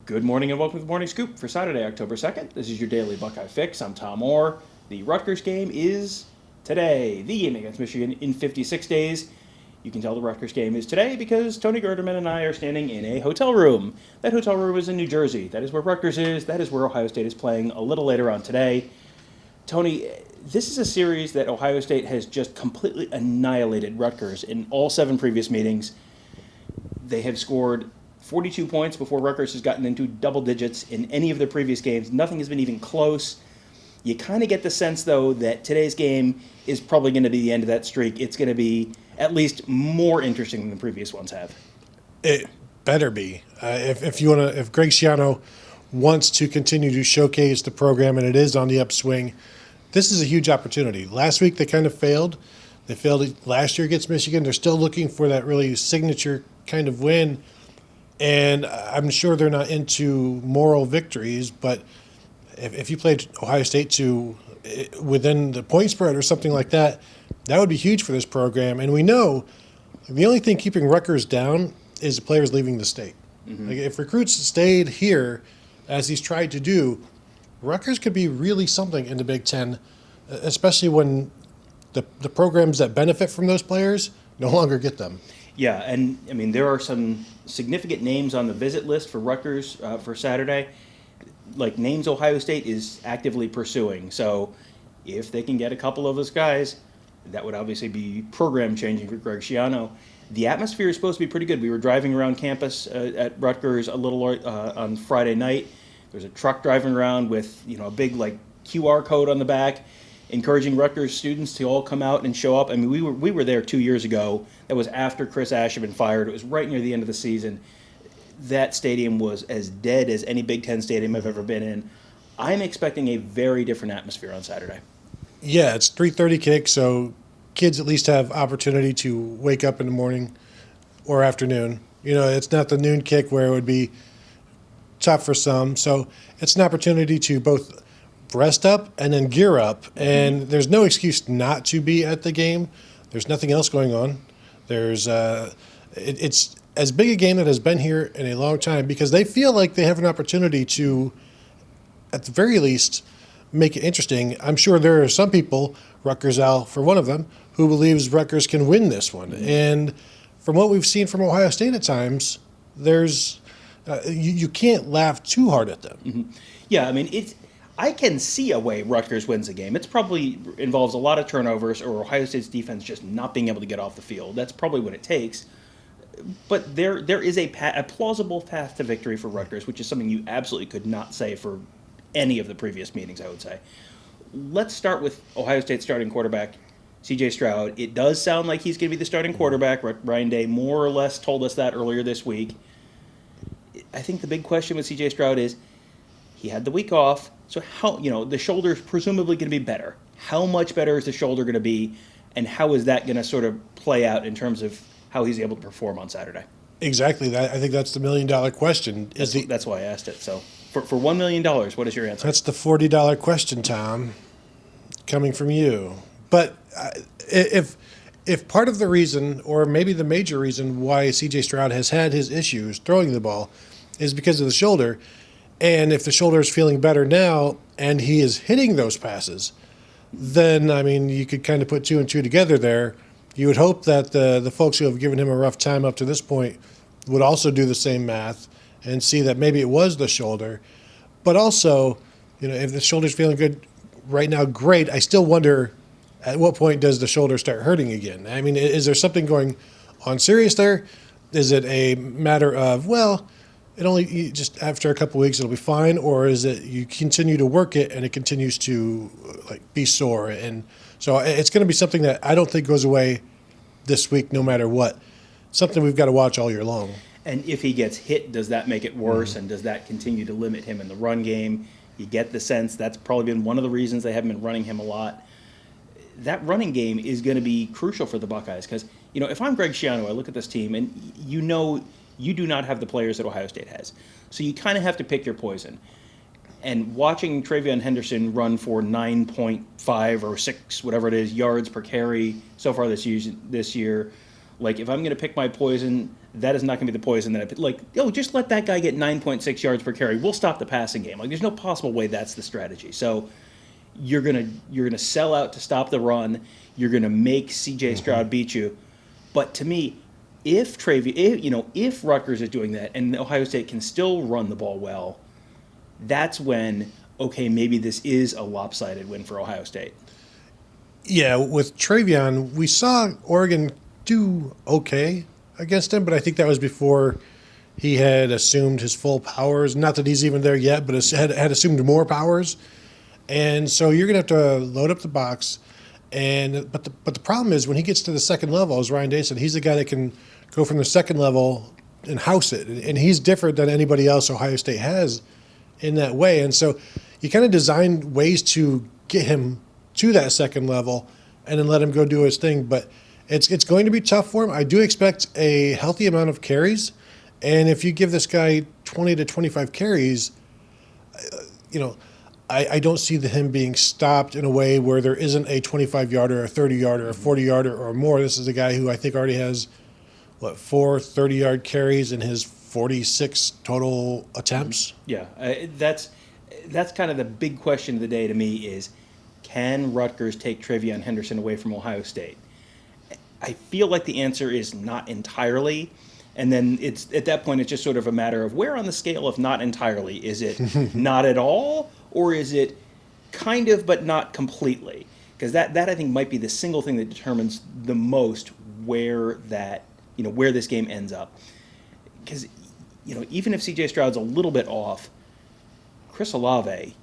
Good morning and welcome to the Morning Scoop for Saturday, October 2nd. This is your daily Buckeye fix. I'm Tom Orr. The Rutgers game is today. The game against Michigan in 56 days. You can tell the Rutgers game is today because Tony Gerdeman and I are standing in a hotel room. That hotel room is in New Jersey. That is where Rutgers is. That is where Ohio State is playing a little later on today. Tony, this is a series that Ohio State has just completely annihilated Rutgers in all 7 previous meetings. They have scored 42 points before Rutgers has gotten into double digits in any of their previous games. Nothing has been even close. You kind of get the sense, though, that today's game is probably going to be the end of that streak. It's going to be at least more interesting than the previous ones have. It better be. If Greg Schiano wants to continue to showcase the program and it is on the upswing, this is a huge opportunity. Last week they kind of failed. They failed last year against Michigan. They're still looking for that really signature kind of win. And I'm sure they're not into moral victories, but if you played Ohio State to within the point spread or something like that, that would be huge for this program. And we know the only thing keeping Rutgers down is the players leaving the state. Mm-hmm. Like if recruits stayed here, as he's tried to do, Rutgers could be really something in the Big Ten, especially when the programs that benefit from those players no longer get them. Yeah, and I mean, there are some significant names on the visit list for Rutgers for Saturday, like names Ohio State is actively pursuing. So if they can get a couple of those guys, that would obviously be program changing for Greg Schiano. The atmosphere is supposed to be pretty good. We were driving around campus at Rutgers a little on Friday night. There's a truck driving around with a big QR code on the back, encouraging Rutgers students to all come out and show up. I mean, we were there 2 years ago. That was after Chris Ash had been fired. It was right near the end of the season. That stadium was as dead as any Big Ten stadium I've ever been in. I'm expecting a very different atmosphere on Saturday. Yeah, it's 3:30 kick, so kids at least have opportunity to wake up in the morning or afternoon. It's not the noon kick where it would be tough for some. So it's an opportunity to both rest up and then gear up, and there's no excuse not to be at the game. There's nothing else going on. It's as big a game that has been here in a long time because they feel like they have an opportunity to, at the very least, make it interesting. I'm sure there are some people, Rutgers Al for one of them, who believes Rutgers can win this one. And from what we've seen from Ohio State at times, there's you can't laugh too hard at them. Mm-hmm. Yeah, I mean, I can see a way Rutgers wins the game. It's probably involves a lot of turnovers or Ohio State's defense just not being able to get off the field. That's probably what it takes. But there is a plausible path to victory for Rutgers, which is something you absolutely could not say for any of the previous meetings, I would say. Let's start with Ohio State starting quarterback, CJ Stroud. It does sound like he's going to be the starting quarterback. Ryan Day more or less told us that earlier this week. I think the big question with CJ Stroud is he had the week off, so how the shoulder is presumably going to be better. How much better is the shoulder going to be, and how is that going to sort of play out in terms of how he's able to perform on Saturday? Exactly. I think that's the $1 million question. That's why I asked it. So for $1 million, what is your answer? That's the $40 question, Tom, coming from you. But if part of the reason, or maybe the major reason why C.J. Stroud has had his issues throwing the ball is because of the shoulder, and if the shoulder is feeling better now and he is hitting those passes, then, I mean, you could kind of put 2 and 2 together there. You would hope that the folks who have given him a rough time up to this point would also do the same math and see that maybe it was the shoulder. But also, if the shoulder's feeling good right now, great. I still wonder at what point does the shoulder start hurting again? I mean, is there something going on serious there? Is it a matter of, just after a couple weeks it'll be fine, or is it you continue to work it and it continues to be sore? And so it's going to be something that I don't think goes away this week no matter what. Something we've got to watch all year long. And if he gets hit, does that make it worse? And does that continue to limit him in the run game? You get the sense that's probably been one of the reasons they haven't been running him a lot. That running game is going to be crucial for the Buckeyes because, if I'm Greg Schiano, I look at this team and you do not have the players that Ohio State has. So you kind of have to pick your poison. And watching TreVeyon Henderson run for 9.5 or 6, whatever it is, yards per carry so far this year, if I'm going to pick my poison, that is not going to be the poison that just let that guy get 9.6 yards per carry. We'll stop the passing game. Like, there's no possible way that's the strategy. So you're gonna sell out to stop the run. You're gonna make CJ Stroud beat you. But to me, if Rutgers is doing that and Ohio State can still run the ball well, that's when, okay, maybe this is a lopsided win for Ohio State. Yeah, with TreVeyon, we saw Oregon do okay against him, but I think that was before he had assumed his full powers. Not that he's even there yet, but had assumed more powers. And so you're going to have to load up the box. But the problem is when he gets to the second level, as Ryan Day said, he's the guy that can go from the second level and house it. And he's different than anybody else Ohio State has in that way. And so you kind of designed ways to get him to that second level and then let him go do his thing. But it's going to be tough for him. I do expect a healthy amount of carries. And if you give this guy 20 to 25 carries, I don't see him being stopped in a way where there isn't a 25-yarder, a 30-yarder, a 40-yarder or more. This is a guy who I think already has, 4 30-yard carries in his 46 total attempts? Yeah, that's kind of the big question of the day to me is, can Rutgers take TreVeyon Henderson away from Ohio State? I feel like the answer is not entirely. And then it's at that point, it's just sort of a matter of where on the scale of not entirely. Is it not at all, or is it kind of but not completely? Because that I think might be the single thing that determines the most where this game ends up. Because even if CJ Stroud's a little bit off, Chris Olave,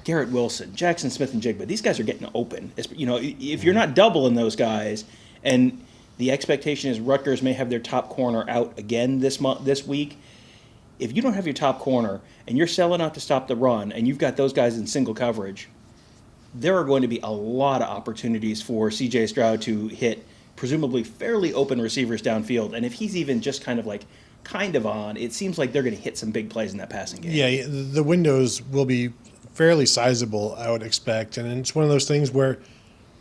Garrett Wilson, Jackson Smith-Njigba, these guys are getting open. If you're not doubling those guys, and the expectation is Rutgers may have their top corner out again this week. If you don't have your top corner and you're selling out to stop the run and you've got those guys in single coverage, there are going to be a lot of opportunities for CJ Stroud to hit presumably fairly open receivers downfield. And if he's even just kind of on, it seems like they're going to hit some big plays in that passing game. Yeah, the windows will be fairly sizable, I would expect. And it's one of those things where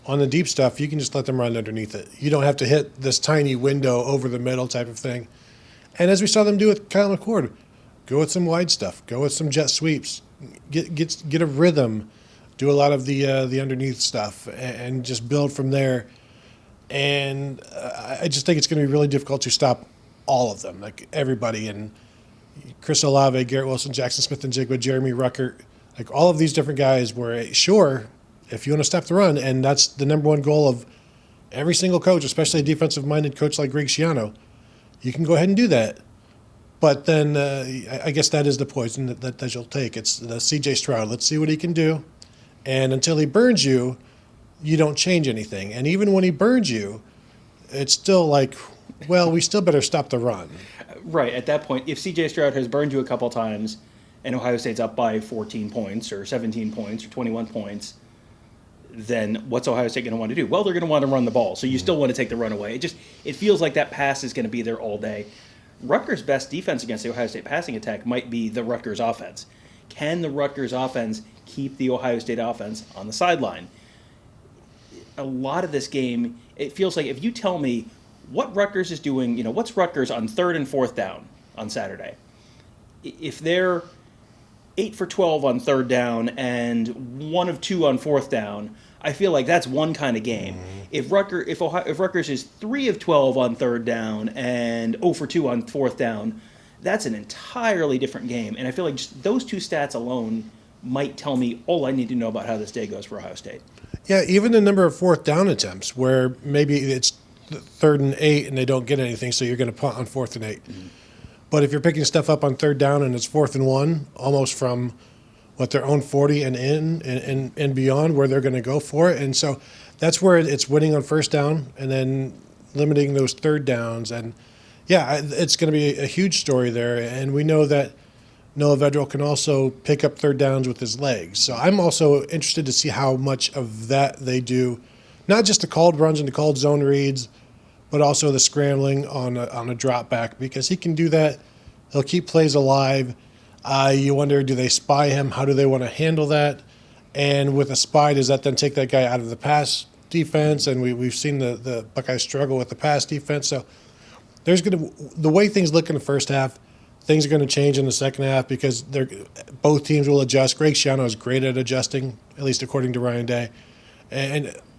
on the deep stuff, you can just let them run underneath it. You don't have to hit this tiny window over the middle type of thing. And as we saw them do with Kyle McCord, go with some wide stuff. Go with some jet sweeps. Get a rhythm. Do a lot of the underneath stuff and just build from there. And I just think it's going to be really difficult to stop all of them, like everybody. And Chris Olave, Garrett Wilson, Jackson Smith-Njigba, Jeremy Ruckert, like all of these different guys where, sure, if you want to stop the run, and that's the number one goal of every single coach, especially a defensive-minded coach like Greg Schiano, you can go ahead and do that. But then I guess that is the poison that you'll take. It's the CJ Stroud. Let's see what he can do. And until he burns you, you don't change anything. And even when he burns you, it's still like, well, we still better stop the run. Right. At that point, if CJ Stroud has burned you a couple times and Ohio State's up by 14 points or 17 points or 21 points, then what's Ohio State going to want to do? Well, they're going to want to run the ball, so you still want to take the run away. It feels like that pass is going to be there all day. Rutgers' best defense against the Ohio State passing attack might be the Rutgers offense. Can the Rutgers offense keep the Ohio State offense on the sideline? A lot of this game, it feels like if you tell me what Rutgers is doing, what's Rutgers on 3rd and 4th down on Saturday? If they're 8 for 12 on 3rd down and 1 of 2 on 4th down, I feel like that's one kind of game. If Rutgers is 3 of 12 on 3rd down and 0 for 2 on 4th down, that's an entirely different game. And I feel like just those two stats alone might tell me all I need to know about how this day goes for Ohio State. Yeah, even the number of 4th down attempts where maybe it's 3rd and 8 and they don't get anything, so you're going to punt on 4th and 8. Mm-hmm. But if you're picking stuff up on 3rd down and it's 4th and 1, almost from their own 40 and in and beyond where they're going to go for it. And so that's where it's winning on 1st down and then limiting those 3rd downs. And, yeah, it's going to be a huge story there. And we know that Noah Vedral can also pick up 3rd downs with his legs. So I'm also interested to see how much of that they do, not just the called runs and the called zone reads, but also the scrambling on a drop back, because he can do that. He'll keep plays alive. You wonder, do they spy him? How do they want to handle that? And with a spy, does that then take that guy out of the pass defense? And we've seen the Buckeyes struggle with the pass defense. So the way things look in the first half, things are going to change in the second half because both teams will adjust. Greg Schiano is great at adjusting, at least according to Ryan Day.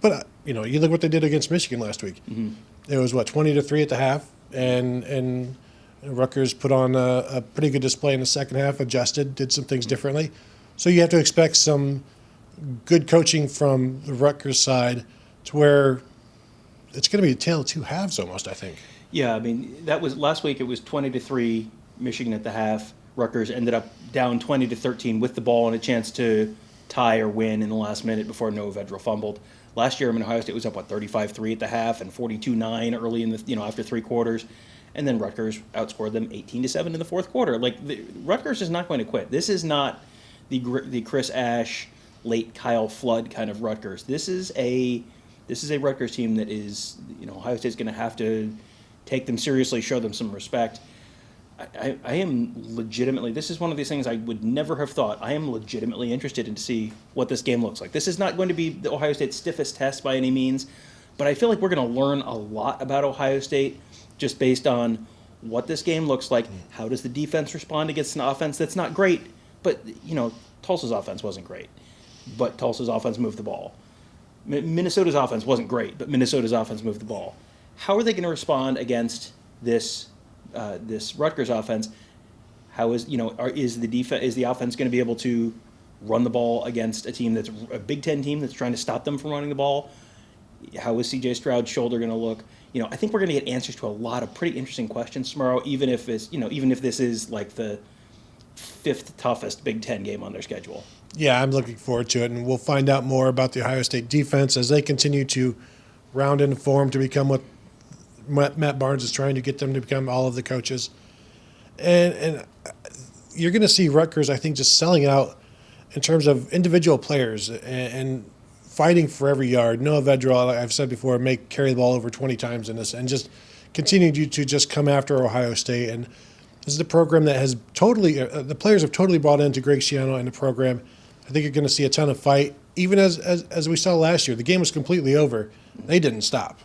But you look what they did against Michigan last week. Mm-hmm. It was 20-3 at the half, and Rutgers put on a pretty good display in the second half. Adjusted, did some things differently. So you have to expect some good coaching from the Rutgers side, to where it's going to be a tale of two halves almost, I think. Yeah, I mean, that was last week. It was 20-3 Michigan at the half. Rutgers ended up down 20-13 with the ball and a chance to tie or win in the last minute before Noah Vedral fumbled. Last year, Ohio State was up 35-3 at the half and 42-9 early in the after three quarters, and then Rutgers outscored them 18-7 in the fourth quarter. Rutgers is not going to quit. This is not the Chris Ash, late Kyle Flood kind of Rutgers. This is a Rutgers team that is, Ohio State's going to have to take them seriously, show them some respect. I am legitimately, this is one of these things I would never have thought. I am legitimately interested in to see what this game looks like. This is not going to be the Ohio State's stiffest test by any means, but I feel like we're going to learn a lot about Ohio State just based on what this game looks like. How does the defense respond against an offense that's not great? But, Tulsa's offense wasn't great, but Tulsa's offense moved the ball. Minnesota's offense wasn't great, but Minnesota's offense moved the ball. How are they going to respond against this Rutgers offense? How is the offense going to be able to run the ball against a team that's a Big Ten team that's trying to stop them from running the ball? How is CJ Stroud's shoulder going to look? I think we're going to get answers to a lot of pretty interesting questions tomorrow, even if this is like the fifth toughest Big Ten game on their schedule. Yeah, I'm looking forward to it, and we'll find out more about the Ohio State defense as they continue to round into form to become what Matt Barnes is trying to get them to become, all of the coaches. And you're going to see Rutgers, I think, just selling out in terms of individual players and fighting for every yard. Noah Vedral, like I've said before, may carry the ball over 20 times in this, and just continue to just come after Ohio State. And this is a program that has totally the players have totally bought into Greg Schiano and the program. I think you're going to see a ton of fight, even as we saw last year. The game was completely over. They didn't stop.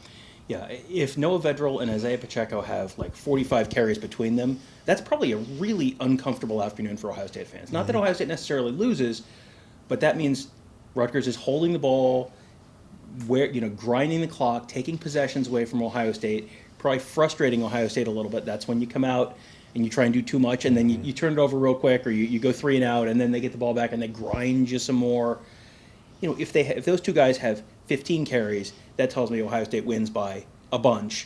Yeah, if Noah Vedral and Isaiah Pacheco have 45 carries between them, that's probably a really uncomfortable afternoon for Ohio State fans. Not that Ohio State necessarily loses, but that means Rutgers is holding the ball, grinding the clock, taking possessions away from Ohio State, probably frustrating Ohio State a little bit. That's when you come out and you try and do too much, and then you turn it over real quick, or you go 3 and out, and then they get the ball back and they grind you some more. If those two guys have 15 carries, that tells me Ohio State wins by a bunch.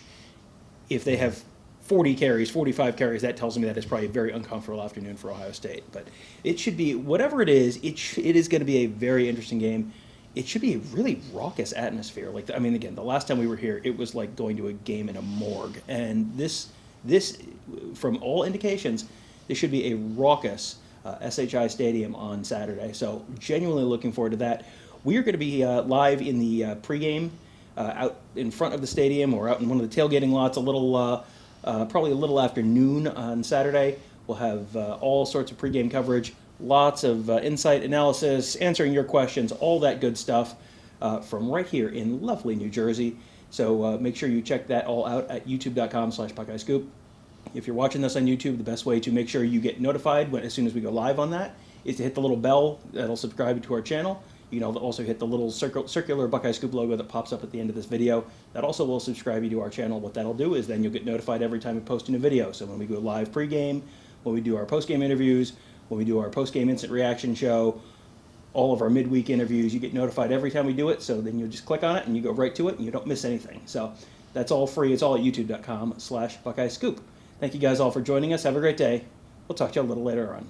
If they have 40 carries, 45 carries, that tells me that it's probably a very uncomfortable afternoon for Ohio State. But it should be, whatever it is, it is going to be a very interesting game. It should be a really raucous atmosphere. Again, the last time we were here, it was like going to a game in a morgue. And this, from all indications, this should be a raucous SHI Stadium on Saturday. So genuinely looking forward to that. We are going to be live in the pregame out in front of the stadium, or out in one of the tailgating lots probably a little after noon on Saturday. We'll have all sorts of pregame coverage, lots of insight, analysis, answering your questions, all that good stuff from right here in lovely New Jersey. So make sure you check that all out at youtube.com/BuckeyeScoop. If you're watching this on YouTube, the best way to make sure you get notified as soon as we go live on that is to hit the little bell that'll subscribe to our channel. You can also hit the little circular Buckeye Scoop logo that pops up at the end of this video. That also will subscribe you to our channel. What that'll do is then you'll get notified every time we post a new video. So when we go live pregame, when we do our postgame interviews, when we do our postgame instant reaction show, all of our midweek interviews, you get notified every time we do it. So then you'll just click on it and you go right to it and you don't miss anything. So that's all free. It's all at youtube.com/Buckeye Scoop. Thank you guys all for joining us. Have a great day. We'll talk to you a little later on.